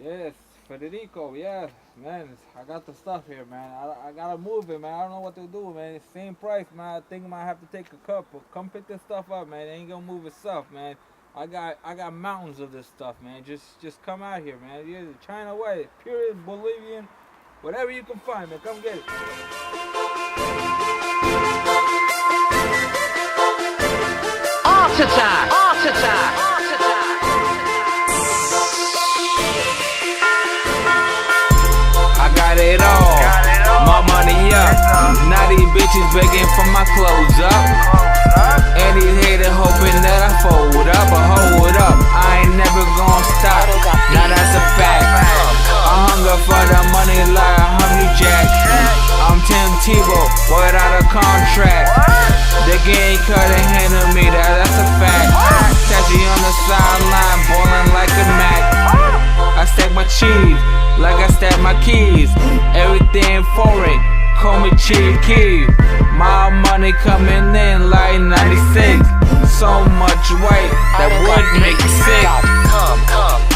Yes, Federico, yes, man, I got the stuff here, man. I gotta move it, man. I don't know what to do, man. It's same price, man. I think I might have to take a cup, but come pick this stuff up, man. It ain't gonna move itself, man. I got mountains of this stuff, man. Just come out here, man. Yeah, China white, pure Bolivian, whatever you can find, man. Come get it. Art attack! Art attack! I got it all, my money up. Now these bitches begging for my clothes up. And these haters hoping that I fold up. But hold up, I ain't never gonna stop. Now that's a fact. I hunger for the money like a hungry jack. I'm Tim Tebow without a contract. The game couldn't handle me, that's a fact. Catch you on the sideline, ballin' like a Mac. I stack my cheese like I stack my keys. Everything foreign, call me Chief Keef. My money coming in like 96. So much weight that would make you sick.